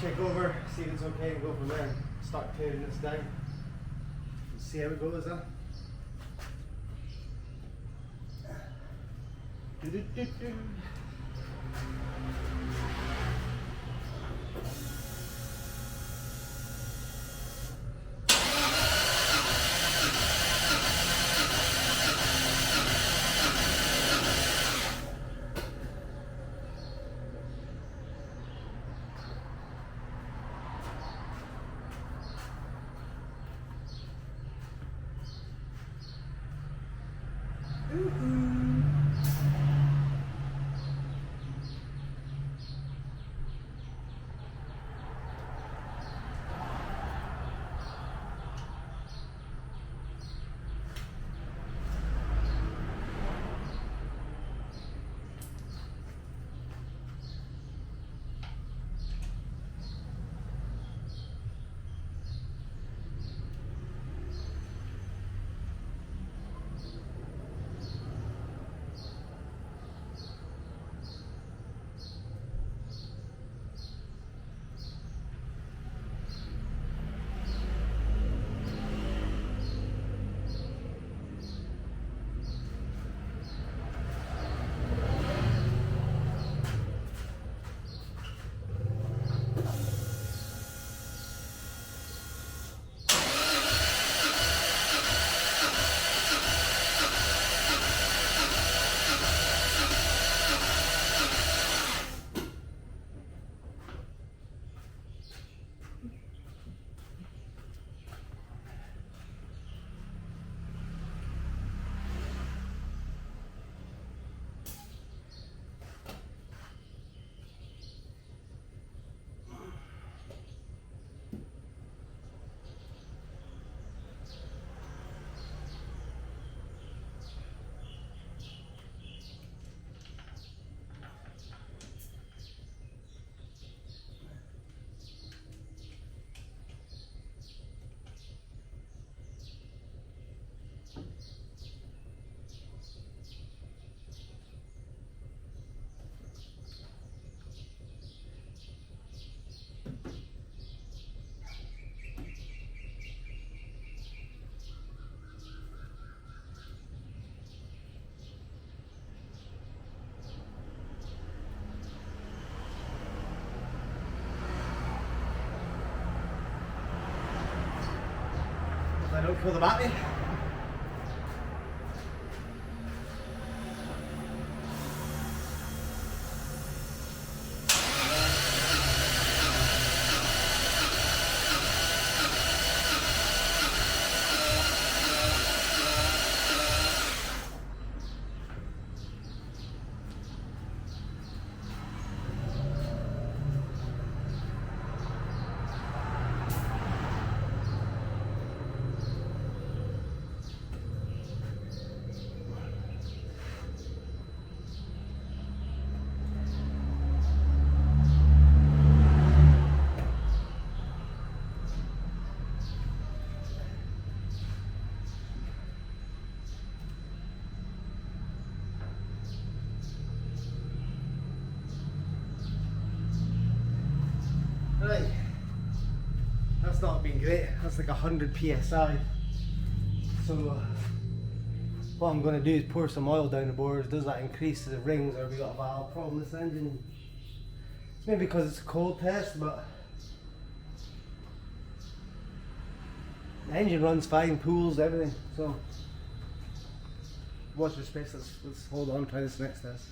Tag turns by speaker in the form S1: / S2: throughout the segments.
S1: check over, see if it's okay, and go from there. Start tearing this down. See how it goes, huh? Do-do-do-do. I don't feel the battery. Right, that's not been great. That's like 100 psi. So what I'm going to do is pour some oil down the bores. Does that increase the rings, or we got a valve problem with this engine? It's maybe because it's a cold test, but the engine runs fine, pools, everything. So watch this space. Let's hold on, try this next test.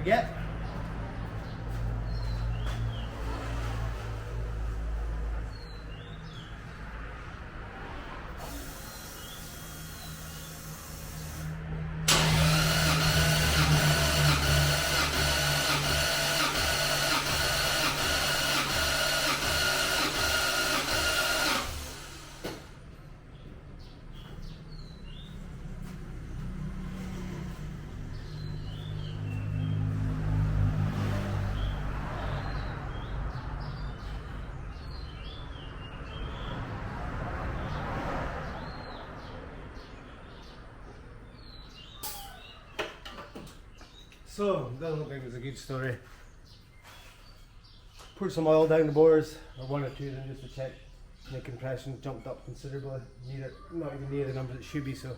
S1: get. So, doesn't look like it was a good story. Poured some oil down the bores, or one or two of them just to check. The compression jumped up considerably, not even near the numbers it should be, so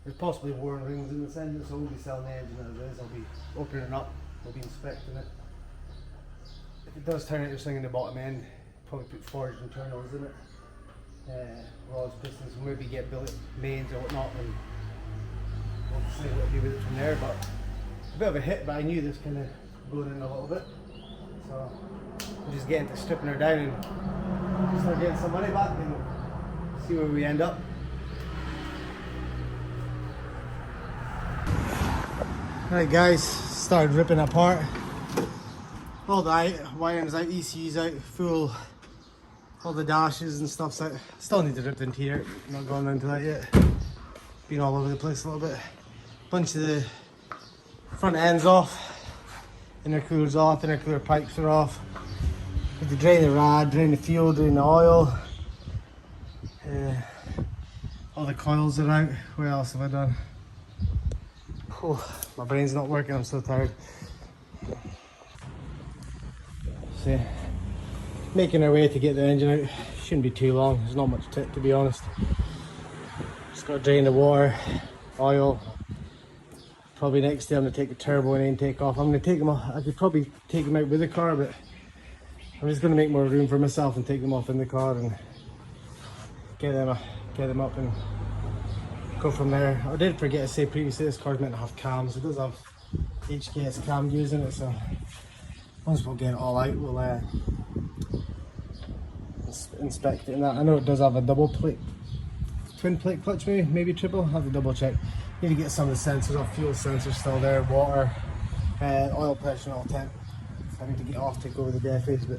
S1: there's possibly worn rings in this engine, so we'll be selling the engine as it is. I'll be opening it up, we'll be inspecting it. If it does turn out there's something in the bottom end, probably put forged internals in it. Rods, pistons, we'll maybe get billet mains or whatnot, and we'll see what we do with it from there. But a bit of a hit, but I knew this kind of going in a little bit, so we're just getting to stripping her down and start getting some money back and see where we end up. Right guys, started ripping apart. All the wiring's out, ECU's out, full, all the dashes and stuff's out. Still need to rip the interior, not going into that yet. Been all over the place a little bit. Bunch of the front ends off, intercooler's off, intercooler pipes are off. Need to drain the rad, drain the fuel, drain the oil. All the coils are out. What else have I done? Oh, my brain's not working, I'm so tired. So, making our way to get the engine out. Shouldn't be too long, there's not much to it, to be honest. Just got to drain the water, oil. Probably next day I'm going to take the turbo and intake off. I'm going to take them off. I could probably take them out with the car, but I'm just going to make more room for myself and take them off in the car and get them up and go from there. I did forget to say previously this car's meant to have cams. It does have HKS cam gears in it, so once we'll get it all out, we'll inspect it and that. I know it does have a double plate, twin plate clutch, maybe triple. I'll have to double check. Need to get some of the sensors off, fuel sensors still there, water, oil pressure and all temp. So I need to get off, take over the defies, but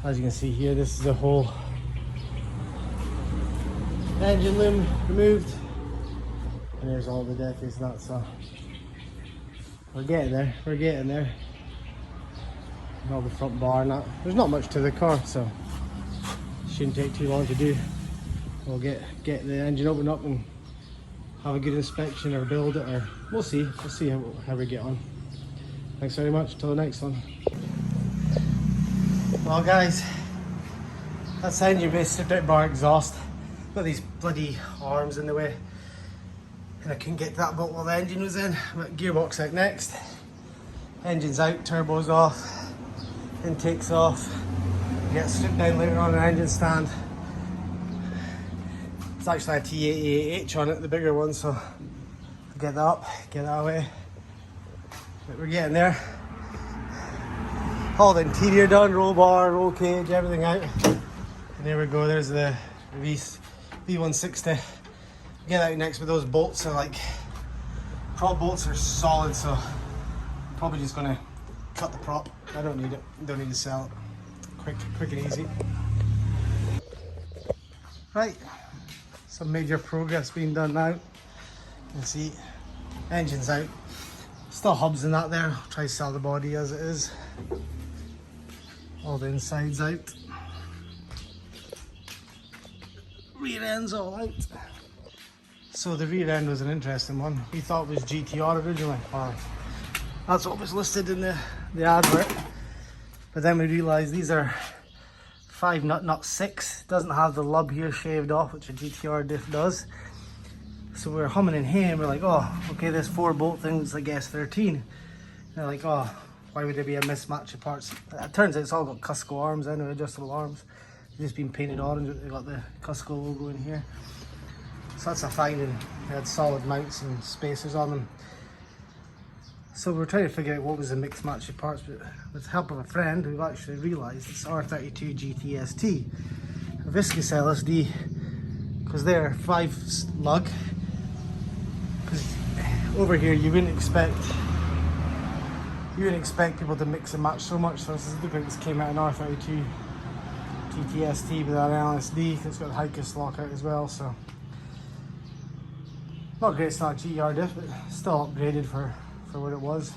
S1: as you can see here, this is the whole engine loom removed. And there's all the defies and that, so we're getting there, And all the front bar and that. There's not much to the car, so it shouldn't take too long to do. We'll get the engine opened up and have a good inspection or build it, or we'll see how we get on. Thanks very much, till the next one. Well guys, that's the engine bay, stripped out bar exhaust. Got these bloody arms in the way and I couldn't get to that bolt while the engine was in. But gearbox out next, engine's out, turbo's off, intake's off. Get stripped down later on an engine stand. It's actually a T88H on it, the bigger one, so I'll get that up, get that away. But we're getting there. All the interior done, roll bar, roll cage, everything out. And there we go, there's the V160. Get out next, but those bolts are like, prop bolts are solid, so I'm probably just gonna cut the prop. I don't need it, don't need to sell it. Quick and easy. Right. Some major progress being done now. You can see engine's out. Still hubs in that there. I'll try to sell the body as it is. All the insides out. Rear end's all out. So the rear end was an interesting one. We thought it was GTR originally. Or that's what was listed in the advert. But then we realised these are 5 nut, not 6. Doesn't have the lub here shaved off, which a GTR diff does. So we're humming and hawing. We're like, oh, okay, this 4 bolt thing's like S13. And they're like, oh, why would there be a mismatch of parts? It turns out it's all got Cusco arms anyway, adjustable arms. They've just been painted orange. They've got the Cusco logo in here. So that's a finding. They had solid mounts and spacers on them. So we're trying to figure out what was the mixed match of parts, but with the help of a friend, we've actually realised it's R32 GTST, a viscous LSD, because they're 5 lug. Because over here you wouldn't expect people to mix and match so much. So this is the bit that came out in R32 GTST with that LSD. It's got the Hikis lockout as well, so not great. It's not a GR diff, but still upgraded for what it was.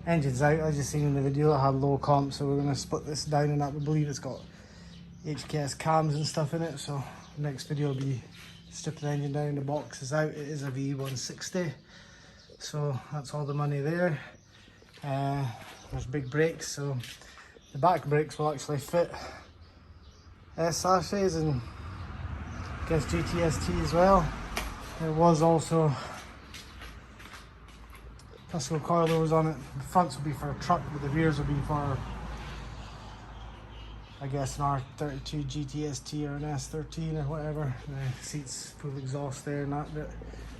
S1: Engine's out, I just seen in the video it had low comp, so we're going to split this down, and that we believe it's got HKS cams and stuff in it. So next video will be stripping the engine down, the box is out. It is a V160, so that's all the money there. There's big brakes, so the back brakes will actually fit sachets and I guess GTST as well. There was also Tesco coilovers on it. The fronts will be for a truck, but the rears will be for, I guess, an R32 GTST or an S13 or whatever. The seats, full exhaust there and that bit.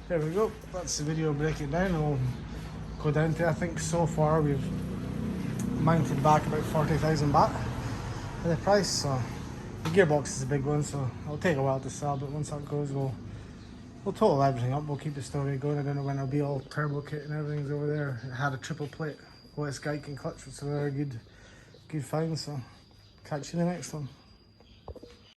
S1: There we go. That's the video breaking down, and we'll go down to, I think so far we've mounted back about 40,000 baht for the price. So the gearbox is a big one, so it'll take a while to sell, but once that goes, we'll total everything up. We'll keep the story going. I don't know when it'll be all turbo kit and everything's over there. It had a triple plate OS Geiken clutch, which is a very good find. So catch you in the next one.